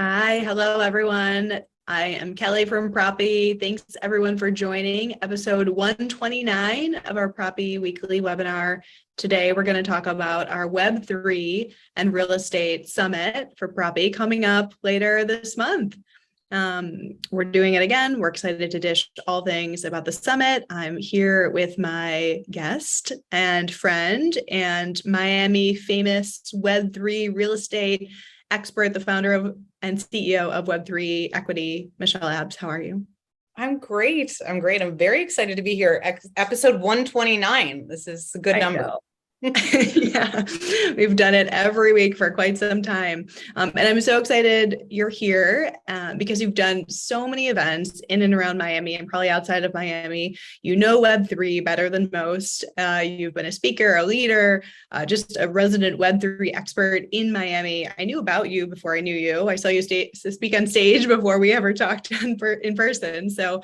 Hi, hello everyone. I am Kelly from Propy. Thanks everyone for joining episode 129 of our Propy weekly webinar. Today we're going to talk about our Web3 and real estate summit for Propy coming up later this month. We're doing it again. We're excited to dish all things about the summit. I'm here with my guest and friend and Miami famous Web3 real estate expert, the founder of and CEO of Web3 Equity, Michelle Abbs. How are you? I'm great. I'm very excited to be here. Episode 129. This is a good number. Yeah, we've done it every week for quite some time. And I'm so excited you're here because you've done so many events in and around Miami and probably outside of Miami. You know Web3 better than most. You've been a speaker, a leader, just a resident Web3 expert in Miami. I knew about you before I knew you. I saw you speak on stage before we ever talked in person. So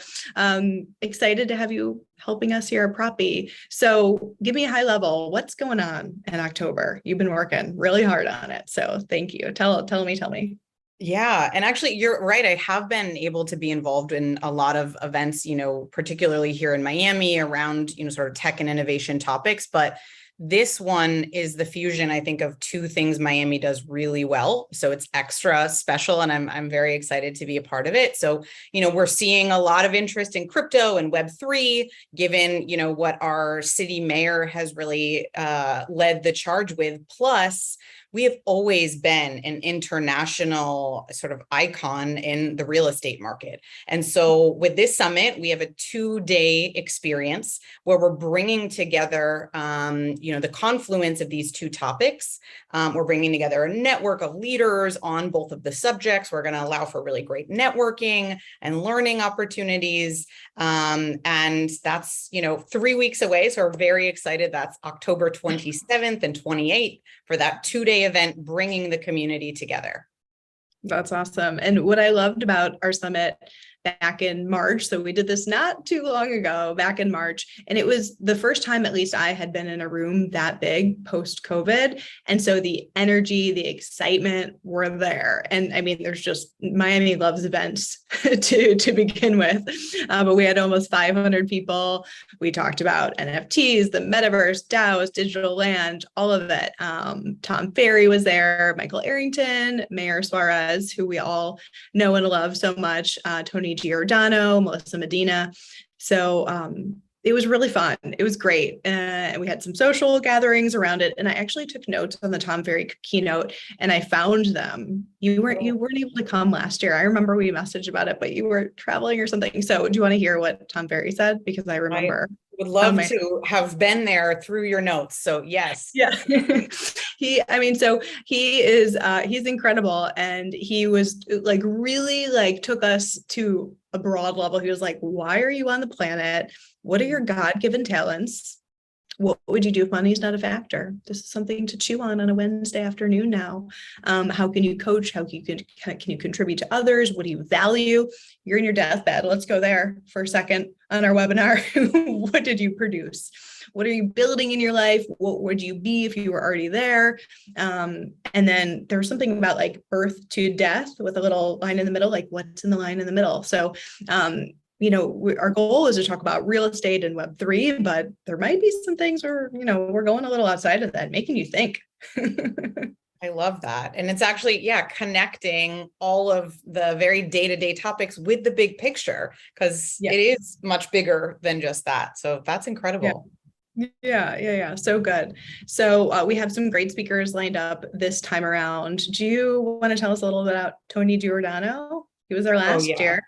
excited to have you helping us here at Propy. So give me a high level. What's going on in October? You've been working really hard on it. So thank you. Tell me. Yeah. And actually, you're right. I have been able to be involved in a lot of events, particularly here in Miami around, sort of tech and innovation topics. But this one is the fusion, I think, of two things Miami does really well. So it's extra special, and I'm very excited to be a part of it. So, we're seeing a lot of interest in crypto and Web3, given, what our city mayor has really led the charge with. Plus, we have always been an international sort of icon in the real estate market. And so with this summit, we have a 2-day experience where we're bringing together, the confluence of these two topics. We're bringing together a network of leaders on both of the subjects. We're going to allow for really great networking and learning opportunities. And that's, 3 weeks away. So we're very excited. That's October 27th and 28th for that 2-day event, bringing the community together. That's awesome. And what I loved about our summit back in March, so we did this not too long ago, back in March, and it was the first time, at least I had been in a room that big post-COVID. And so the energy, the excitement were there. And I mean, there's just, Miami loves events to begin with, but we had almost 500 people. We talked about NFTs, the metaverse, DAOs, digital land, all of it. Tom Ferry was there, Michael Arrington, Mayor Suarez, who we all know and love so much, Tony Giordano, Melissa Medina. So it was really fun. It was great. And we had some social gatherings around it. And I actually took notes on the Tom Ferry keynote and I found them. You weren't able to come last year. I remember we messaged about it, but you were traveling or something. So do you want to hear what Tom Ferry said? Because I remember. Would love to have been there through your notes. So yes. Yeah. He is, he's incredible. And he was really took us to a broad level. He was like, why are you on the planet? What are your God-given talents? What would you do if money's not a factor? This is something to chew on a Wednesday afternoon now. How can you coach? How can you contribute to others? What do you value? You're in your deathbed. Let's go there for a second on our webinar. What did you produce? What are you building in your life? What would you be if you were already there? And then there was something about like birth to death with a little line in the middle, like what's in the line in the middle? So our goal is to talk about real estate and Web3, but there might be some things where, we're going a little outside of that, making you think. I love that. And it's actually, connecting all of the very day-to-day topics with the big picture, because it is much bigger than just that. So that's incredible. Yeah. So good. So we have some great speakers lined up this time around. Do you want to tell us a little bit about Tony Giordano? He was there last year.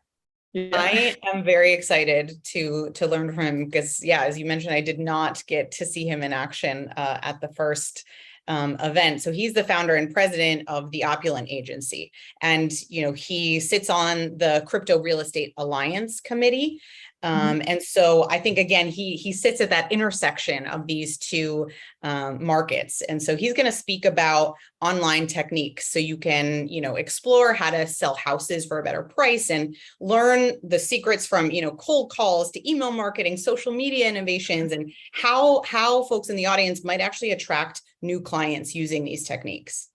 Yeah. I am very excited to learn from him because, as you mentioned, I did not get to see him in action at the first event. So he's the founder and president of the Opulent Agency. And, he sits on the Crypto Real Estate Alliance Committee. And so I think, again, he sits at that intersection of these two markets. And so he's going to speak about online techniques so you can, explore how to sell houses for a better price and learn the secrets from, cold calls to email marketing, social media innovations, and how folks in the audience might actually attract new clients using these techniques.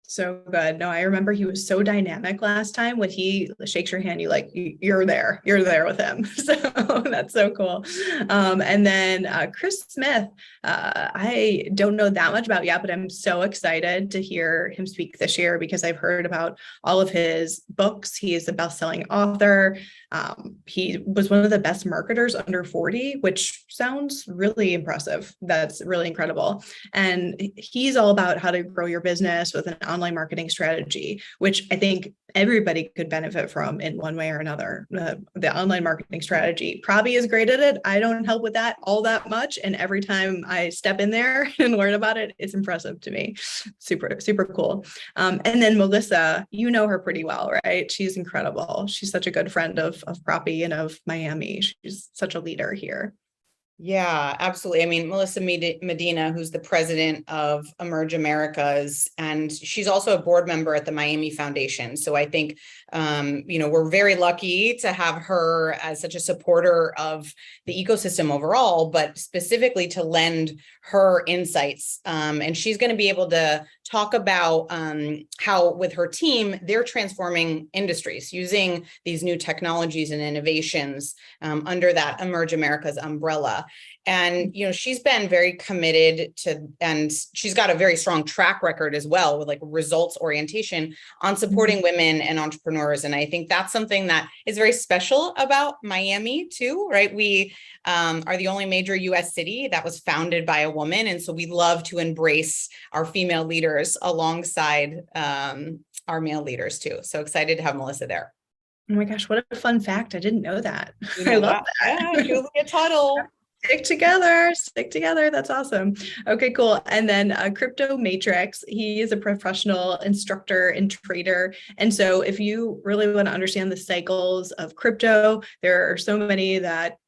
So good. No, I remember he was so dynamic last time. When he shakes your hand, you're there with him. So that's so cool. And then Chris Smith, I don't know that much about yet, but I'm so excited to hear him speak this year because I've heard about all of his books. He is a best-selling author. He was one of the best marketers under 40, which sounds really impressive. That's really incredible. And he's all about how to grow your business with an online marketing strategy, which I think everybody could benefit from in one way or another. The online marketing strategy. Propy is great at it. I don't help with that all that much. And every time I step in there and learn about it, it's impressive to me. Super, super cool. And then Melissa, you know her pretty well, right? She's incredible. She's such a good friend of Propy and of Miami. She's such a leader here. Yeah, absolutely. I mean, Melissa Medina, who's the president of Emerge Americas, and she's also a board member at the Miami Foundation. So I think, we're very lucky to have her as such a supporter of the ecosystem overall, but specifically to lend her insights. And she's going to be able to talk about how with her team, they're transforming industries using these new technologies and innovations under that Emerge Americas umbrella. And, she's been very committed to, and she's got a very strong track record as well with like results orientation on supporting women and entrepreneurs. And I think that's something that is very special about Miami too, right? We are the only major US city that was founded by a woman. And so we love to embrace our female leaders alongside our male leaders too. So excited to have Melissa there. Oh my gosh, what a fun fact. I didn't know that. I love that. Yeah, Julia Tuttle. Stick together. That's awesome. Okay, cool. And then Crypto Matrix, he is a professional instructor and trader. And so if you really want to understand the cycles of crypto, there are so many that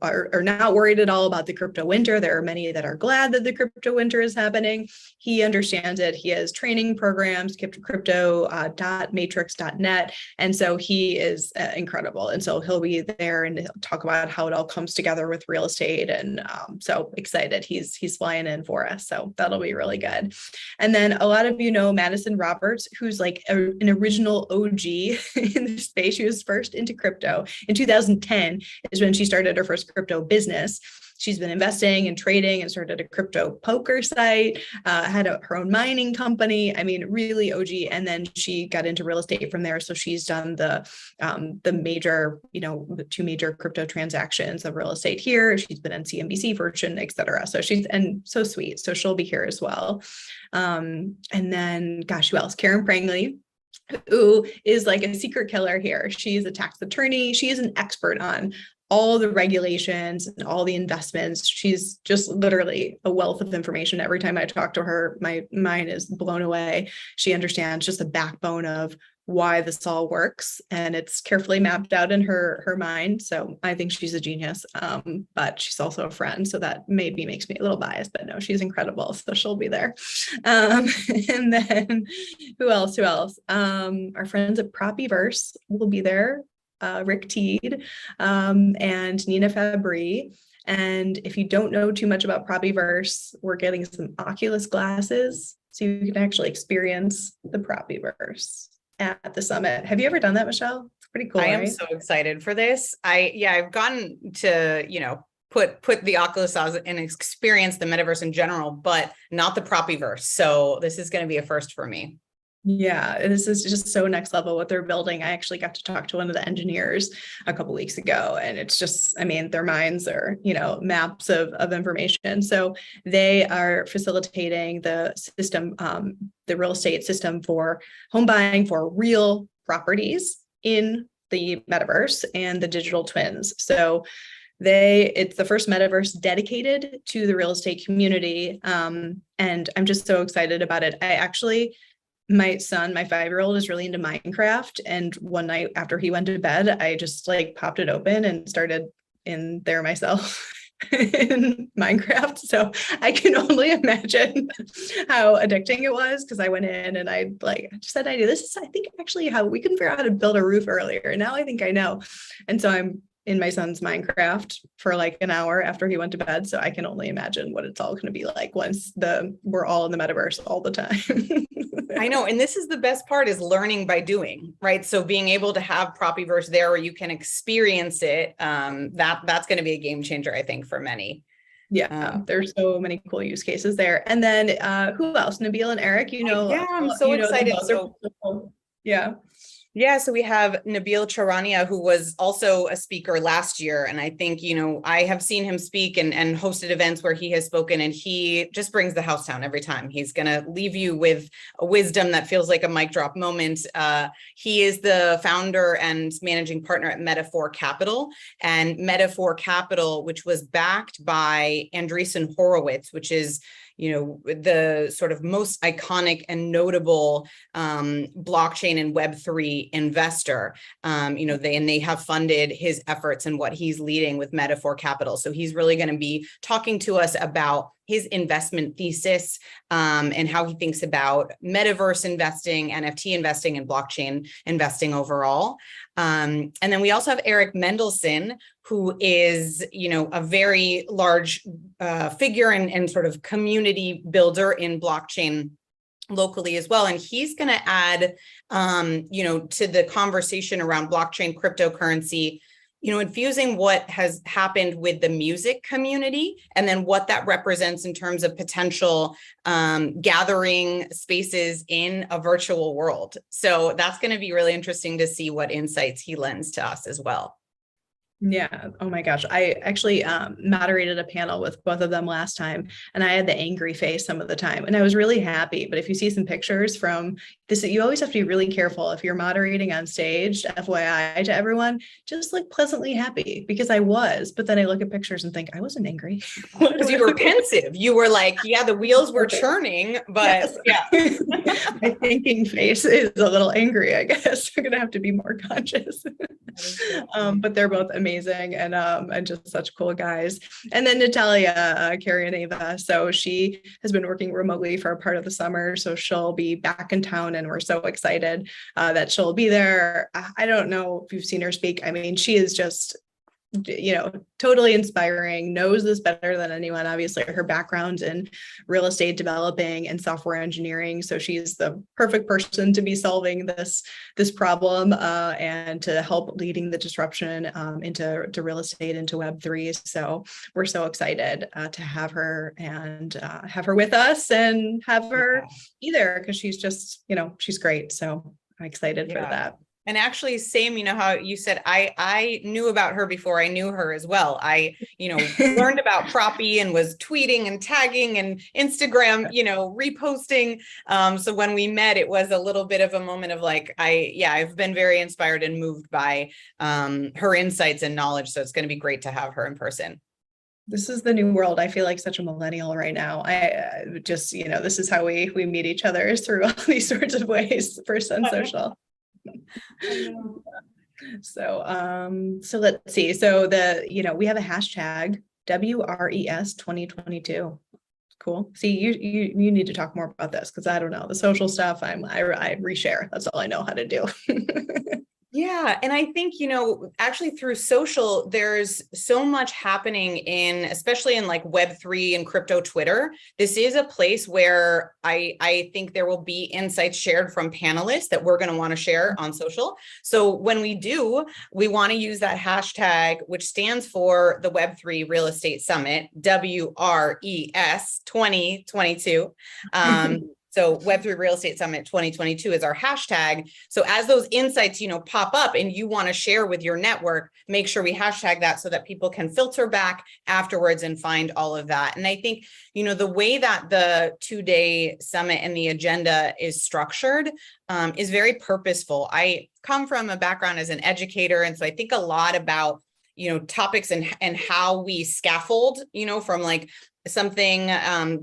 are not worried at all about the crypto winter. There are many that are glad that the crypto winter is happening. He understands it. He has training programs, crypto.matrix.net. And so he is incredible. And so he'll be there and he'll talk about how it all comes together with real estate. And so excited. He's flying in for us. So that'll be really good. And then a lot of Madison Roberts, who's like an original OG in the space. She was first into crypto in 2010 is when she started her first crypto business. She's been investing and trading and started a crypto poker site, had her own mining company. I mean, really OG. And then she got into real estate from there. So she's done the major, the two major crypto transactions of real estate here. She's been on CNBC, Fortune, et cetera. So she's so sweet. So she'll be here as well. And then, gosh, who else? Karen Prangley, who is like a secret killer here. She's a tax attorney. She is an expert on all the regulations and all the investments. She's just literally a wealth of information. Every time I talk to her, my mind is blown away. She understands just the backbone of why this all works, and it's carefully mapped out in her mind. So I think she's a genius, but she's also a friend. So that maybe makes me a little biased, but no, she's incredible. So she'll be there. And then who else? Our friends at Propyverse will be there. Rick Teed and Nina Fabry. And if you don't know too much about Propyverse, we're getting some Oculus glasses so you can actually experience the Propyverse at the summit. Have you ever done that, Michelle? It's pretty cool. I am so excited for this. I've gotten to, put the Oculus on and experience the metaverse in general, but not the Propyverse. So this is going to be a first for me. Yeah, this is just so next level what they're building. I actually got to talk to one of the engineers a couple of weeks ago, and it's just, their minds are, maps of information. So they are facilitating the system, the real estate system for home buying for real properties in the metaverse and the digital twins. So it's the first metaverse dedicated to the real estate community. And I'm just so excited about it. My son, my 5-year-old, is really into Minecraft. And one night after he went to bed, I just popped it open and started in there myself in Minecraft. So I can only imagine how addicting it was, because I went in and I just had an idea. This is, I think, actually how we can figure out how to build a roof earlier. Now I think I know. And so I'm in my son's Minecraft for like an hour after he went to bed. So I can only imagine what it's all going to be like once we're all in the metaverse all the time. I know. And this is the best part, is learning by doing, right? So being able to have Propyverse there where you can experience it, that's going to be a game changer, I think, for many. Yeah, there's so many cool use cases there. And then who else? Nabil and Eric, Yeah, I'm so excited. Yeah. Yeah, so we have Nabil Charania, who was also a speaker last year. And I think, I have seen him speak and hosted events where he has spoken, and he just brings the house down every time. He's going to leave you with a wisdom that feels like a mic drop moment. He is the founder and managing partner at Metaphor Capital, and Metaphor Capital, which was backed by Andreessen Horowitz, which is the sort of most iconic and notable blockchain and Web3 investor. They have funded his efforts and what he's leading with Metaphor Capital. So he's really going to be talking to us about his investment thesis and how he thinks about metaverse investing, NFT investing, and blockchain investing overall. And then we also have Eric Mendelsohn, who is, a very large figure and sort of community builder in blockchain locally as well. And he's going to add, to the conversation around blockchain, cryptocurrency, infusing what has happened with the music community, and then what that represents in terms of potential gathering spaces in a virtual world. So that's going to be really interesting to see what insights he lends to us as well. Yeah. Oh my gosh. I actually moderated a panel with both of them last time, and I had the angry face some of the time, and I was really happy. But if you see some pictures from this, you always have to be really careful if you're moderating on stage, FYI to everyone, just look pleasantly happy, because I was, but then I look at pictures and think I wasn't angry. Because you were pensive. You were like, yeah, the wheels were churning, but yes. Yeah. My thinking face is a little angry, I guess. I'm going to have to be more conscious. But they're both amazing and just such cool guys. And then Natalia Karianeva. So she has been working remotely for a part of the summer. So she'll be back in town, and we're so excited that she'll be there. I don't know if you've seen her speak. I mean, she is just, totally inspiring, knows this better than anyone. Obviously, her background in real estate developing and software engineering. So she's the perfect person to be solving this problem and to help leading the disruption into real estate, into Web3. So we're so excited to have her and have her with us and have her be there, because she's just, she's great. So I'm excited for that. And actually, same, how you said, I knew about her before I knew her as well. I, learned about Propy and was tweeting and tagging and Instagram, reposting. So when we met, it was a little bit of a moment of like, I've been very inspired and moved by her insights and knowledge. So it's going to be great to have her in person. This is the new world. I feel like such a millennial right now. I just, this is how we meet each other, is through all these sorts of ways, first on social. So let's see. So we have a hashtag WRES 2022. Cool. See, you need to talk more about this, because I don't know the social stuff. I reshare. That's all I know how to do. Yeah. And I think, actually through social, there's so much happening especially in like Web3 and crypto Twitter. This is a place where I think there will be insights shared from panelists that we're going to want to share on social. So when we do, we want to use that hashtag, which stands for the Web3 Real Estate Summit, WRES 2022. So Web3 Real Estate Summit 2022 is our hashtag. So as those insights, pop up and you want to share with your network, make sure we hashtag that so that people can filter back afterwards and find all of that. And I think, the way that the 2-day summit and the agenda is structured is very purposeful. I come from a background as an educator. And so I think a lot about, topics and how we scaffold, from like something,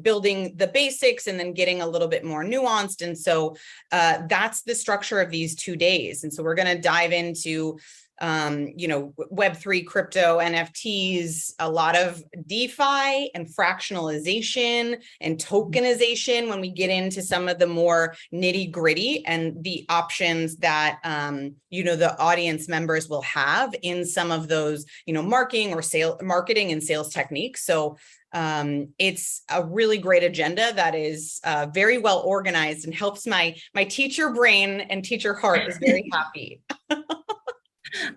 building the basics and then getting a little bit more nuanced. And so that's the structure of these 2 days. And so we're going to dive into Web3 crypto, NFTs, a lot of DeFi and fractionalization and tokenization when we get into some of the more nitty gritty and the options that, the audience members will have in some of those, marketing and sales techniques. So it's a really great agenda that is very well organized and helps my teacher brain and teacher heart is very happy.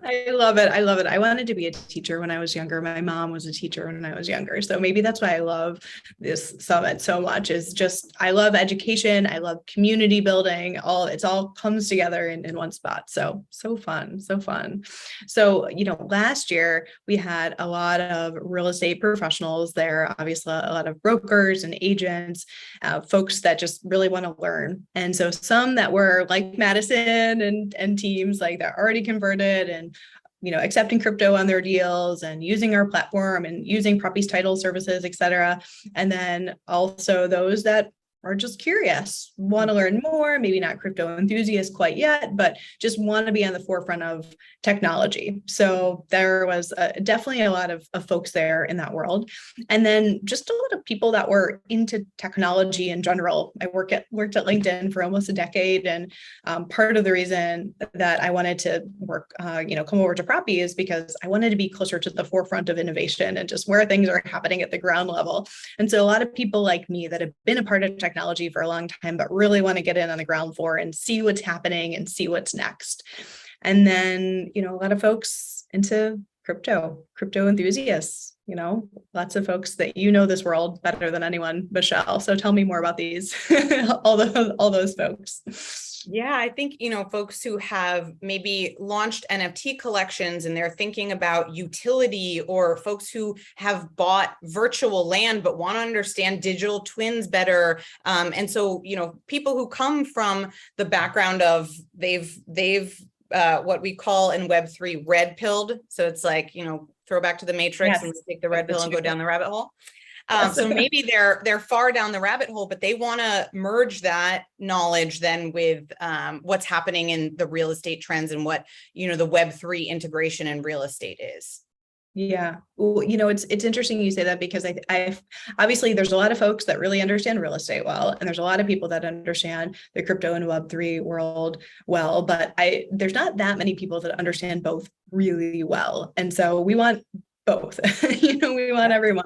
I love it. I love it. I wanted to be a teacher when I was younger. My mom was a teacher when I was younger. So maybe that's why I love this summit so much, is just, I love education. I love community building. It all comes together in one spot. So fun, so fun. So, last year we had a lot of real estate professionals there, obviously a lot of brokers and agents, folks that just really want to learn. And so some that were like Madison and teams like that already converted and accepting crypto on their deals and using our platform and using Propy's title services, et cetera. And then also those that are just curious, want to learn more, maybe not crypto enthusiasts quite yet, but just want to be on the forefront of technology. So there was definitely a lot of folks there in that world. And then just a lot of people that were into technology in general. I worked at LinkedIn for almost a decade. And part of the reason that I wanted to come over to Propy is because I wanted to be closer to the forefront of innovation and just where things are happening at the ground level. And so a lot of people like me that have been a part of technology for a long time, but really want to get in on the ground floor and see what's happening and see what's next. And then, a lot of folks into crypto enthusiasts, lots of folks that this world better than anyone, Michelle. So tell me more about these, all those folks. Yeah, I think, folks who have maybe launched NFT collections and they're thinking about utility, or folks who have bought virtual land but want to understand digital twins better. And so, people who come from the background of they've what we call in Web3 red pilled. So it's like, throw back to the Matrix, yes, and take the red pill and go down the rabbit hole. So maybe they're far down the rabbit hole, but they want to merge that knowledge then with what's happening in the real estate trends and what, the Web3 integration in real estate is. Yeah. Well, it's interesting you say that, because I've obviously there's a lot of folks that really understand real estate well, and there's a lot of people that understand the crypto and Web3 world well, but there's not that many people that understand both really well. And so we want both, we want everyone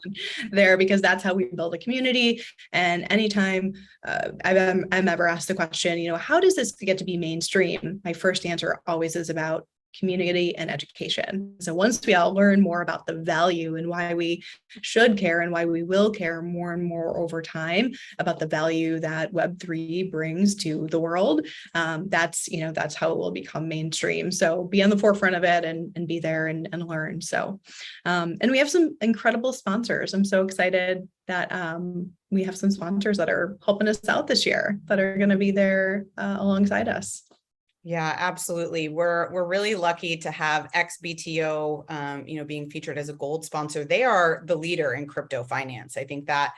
there, because that's how we build a community. And anytime I'm ever asked the question, how does this get to be mainstream? My first answer always is about community and education. So once we all learn more about the value and why we should care and why we will care more and more over time about the value that Web3 brings to the world, that's how it will become mainstream. So be on the forefront of it and be there and learn. So, and we have some incredible sponsors. I'm so excited that we have some sponsors that are helping us out this year that are going to be there alongside us. Yeah, absolutely. We're really lucky to have XBTO, being featured as a gold sponsor. They are the leader in crypto finance. I think that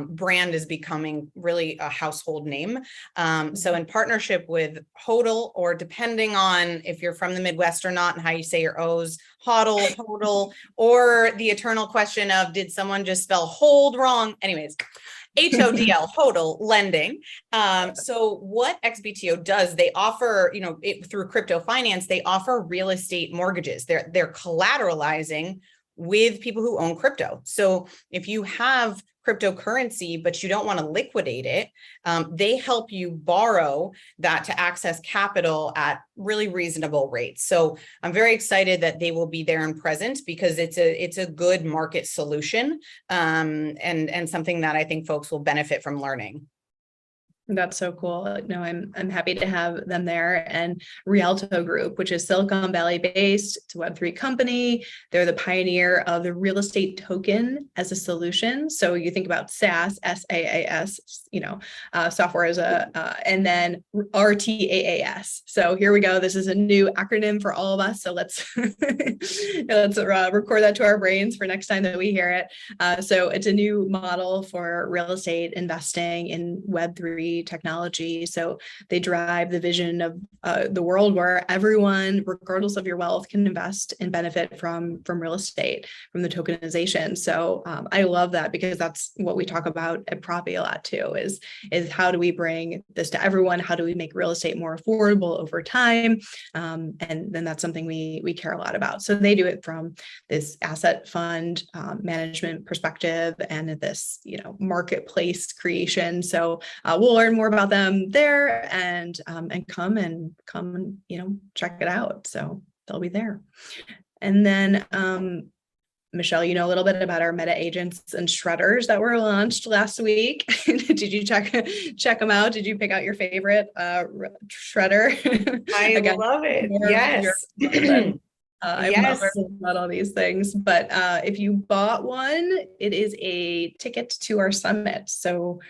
brand is becoming really a household name. So in partnership with HODL, or depending on if you're from the Midwest or not and how you say your O's, HODL, or the eternal question of, did someone just spell hold wrong? Anyways. HODL, HODL lending. So what XBTO does, they offer, through crypto finance, they offer real estate mortgages. They're collateralizing with people who own crypto. So if you have cryptocurrency, but you don't want to liquidate it, they help you borrow that to access capital at really reasonable rates. So I'm very excited that they will be there and present, because it's a good market solution, and something that I think folks will benefit from learning. That's so cool. No, I'm happy to have them there. And Rialto Group, which is Silicon Valley based, it's a Web3 company. They're the pioneer of the real estate token as a solution. So you think about SaaS, SaaS, software as and then RTAAS. So here we go. This is a new acronym for all of us. So let's record that to our brains for next time that we hear it. So it's a new model for real estate investing in Web3 Web3 technology. So they drive the vision of the world where everyone, regardless of your wealth, can invest and benefit from real estate, from the tokenization. So I love that, because that's what we talk about at Propy a lot too, is how do we bring this to everyone? How do we make real estate more affordable over time? And then that's something we care a lot about. So they do it from this asset fund management perspective and this, marketplace creation. So we'll learn more about them there, and come and check it out. So they'll be there. And then Michelle, a little bit about our meta agents and shredders that were launched last week. Did you check them out? Did you pick out your favorite shredder? I love it. Yes. I love learning about all these things, but if you bought one, it is a ticket to our summit. So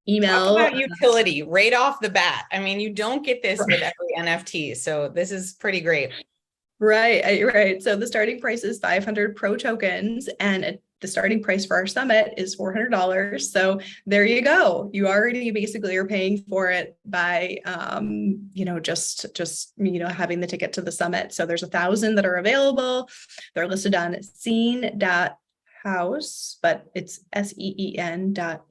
email. Talk about utility right off the bat. I mean, you don't get this with every NFT, so this is pretty great. Right. So the starting price is 500 pro tokens, and the starting price for our summit is $400. So there you go. You already basically are paying for it by, just having the ticket to the summit. So there's 1,000 that are available. They're listed on scene.house, but it's SEEN.HAUS.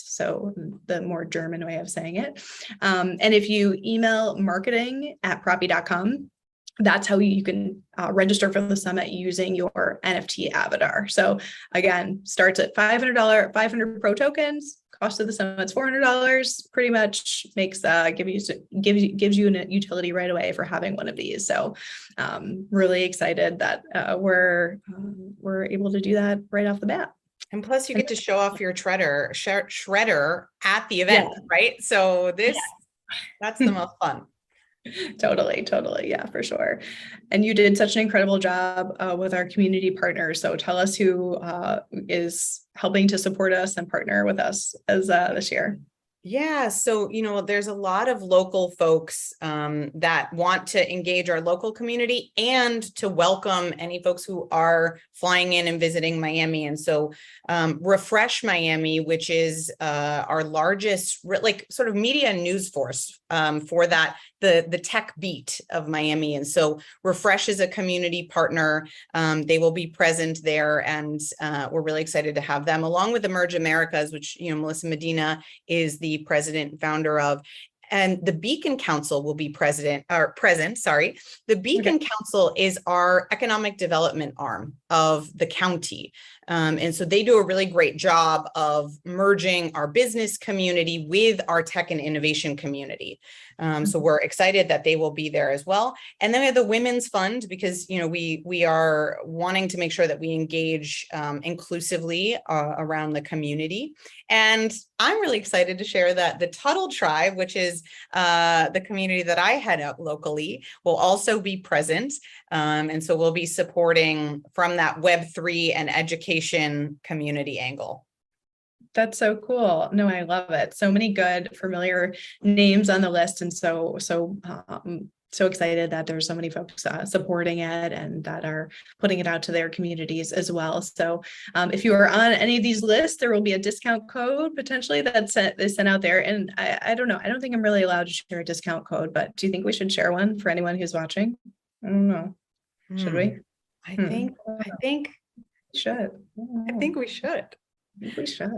So the more German way of saying it. And if you email marketing@propy.com, that's how you can register for the summit using your NFT avatar. So again, starts at $500 pro tokens. Cost of the summit's $400. Pretty much makes gives you a utility right away for having one of these. So really excited that we're able to do that right off the bat. And plus, you get to show off your shredder at the event, right? So that's the most fun. Totally. Yeah, for sure. And you did such an incredible job with our community partners. So tell us who is helping to support us and partner with us as this year. Yeah. So, there's a lot of local folks that want to engage our local community and to welcome any folks who are flying in and visiting Miami. And so Refresh Miami, which is our largest sort of media news force for that, the tech beat of Miami. And so Refresh is a community partner. They will be present there, and we're really excited to have them, along with Emerge Americas, which Melissa Medina is the president and founder of. And the Beacon Council will be present. The Beacon Council is our economic development arm of the county. And so they do a really great job of merging our business community with our tech and innovation community. So we're excited that they will be there as well. And then we have the Women's Fund, because we are wanting to make sure that we engage inclusively around the community. And I'm really excited to share that the Tuttle Tribe, which is the community that I head up locally, will also be present. And so we'll be supporting from that Web3 and education community angle. That's so cool. No, I love it. So many good, familiar names on the list. And so excited that there's so many folks supporting it and that are putting it out to their communities as well. So if you are on any of these lists, there will be a discount code potentially that's sent out there. And I don't know. I don't think I'm really allowed to share a discount code, but do you think we should share one for anyone who's watching? I don't know. Should we? I think we should. I think we should. We should.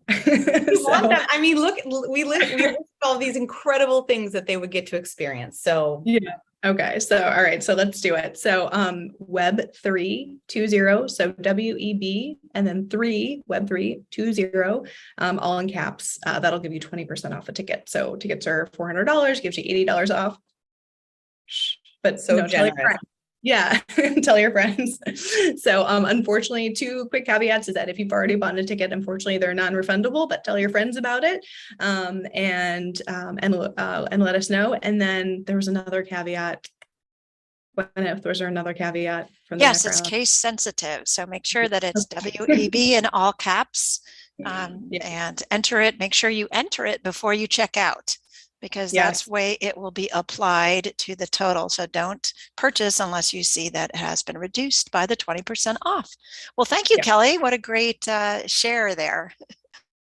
I mean, look, we list all these incredible things that they would get to experience. So yeah. Okay. So all right. So let's do it. So Web3 20. So WEB and then 3 Web3 20, all in caps. That'll give you 20% off a ticket. So tickets are $400, gives you $80 off. But so generous. Yeah, tell your friends. So unfortunately, 2 quick caveats is that if you've already bought a ticket, unfortunately, they're non-refundable, but tell your friends about it and let us know. And then there was another caveat. If there's another caveat from the Yes, background. It's case sensitive. So make sure that it's WEB in all caps and enter it. Make sure you enter it before you check out, because that's way it will be applied to the total. So don't purchase unless you see that it has been reduced by the 20% off. Well, thank you, Kelly. What a great share there.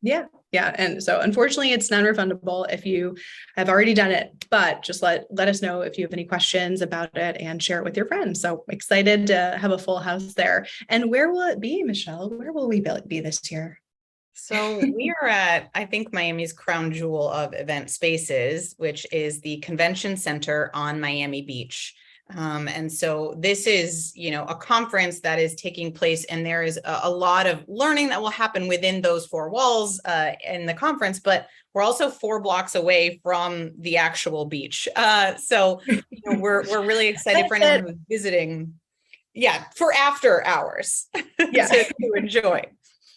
Yeah, Yeah. And so unfortunately it's non-refundable if you have already done it, but just let us know if you have any questions about it and share it with your friends. So excited to have a full house there. And where will it be, Michelle? Where will we be this year? So we are at, I think, Miami's crown jewel of event spaces, which is the Convention Center on Miami Beach. And so this is, a conference that is taking place, and there is a lot of learning that will happen within those four walls in the conference, but we're also 4 blocks away from the actual beach. So we're really excited for anyone who's visiting. Yeah, for after hours to enjoy.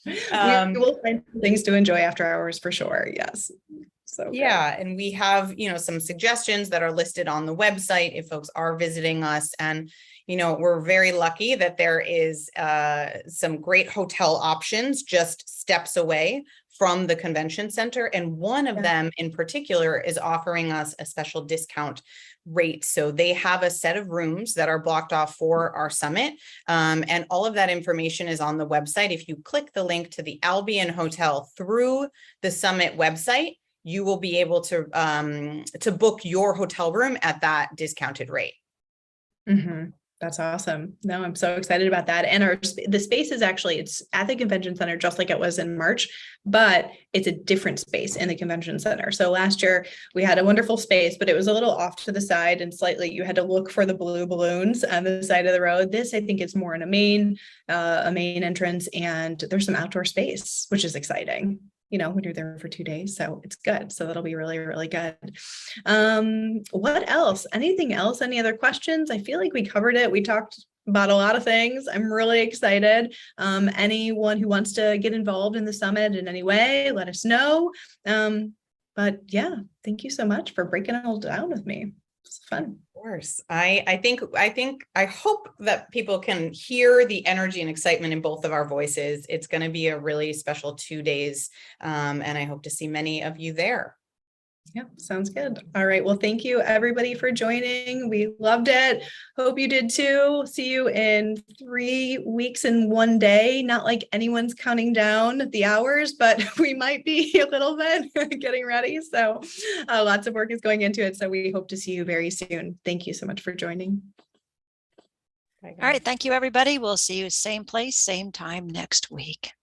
We will find things to enjoy after hours for sure. Yes. So yeah, and we have, some suggestions that are listed on the website if folks are visiting us. And, we're very lucky that there is some great hotel options just steps away from the convention center. And one of them in particular is offering us a special discount rate. So they have a set of rooms that are blocked off for our summit. And all of that information is on the website. If you click the link to the Albion Hotel through the summit website, you will be able to book your hotel room at that discounted rate. Mm-hmm. That's awesome. No, I'm so excited about that. And the space is actually, it's at the convention center, just like it was in March, but it's a different space in the convention center. So last year we had a wonderful space, but it was a little off to the side and slightly, you had to look for the blue balloons on the side of the road. This, I think, is more in a main entrance, and there's some outdoor space, which is exciting. When you're there for 2 days. So it's good. So that'll be really, really good. What else? Anything else? Any other questions? I feel like we covered it. We talked about a lot of things. I'm really excited. Anyone who wants to get involved in the summit in any way, let us know. But yeah, thank you so much for breaking it all down with me. It's fun. Of course. I hope that people can hear the energy and excitement in both of our voices. It's going to be a really special 2 days. And I hope to see many of you there. Yeah, sounds good. All right. Well, thank you everybody for joining. We loved it. Hope you did too. See you in 3 weeks and 1 day. Not like anyone's counting down the hours, but we might be a little bit getting ready. So lots of work is going into it. So we hope to see you very soon. Thank you so much for joining. All right. Thank you, everybody. We'll see you same place, same time next week.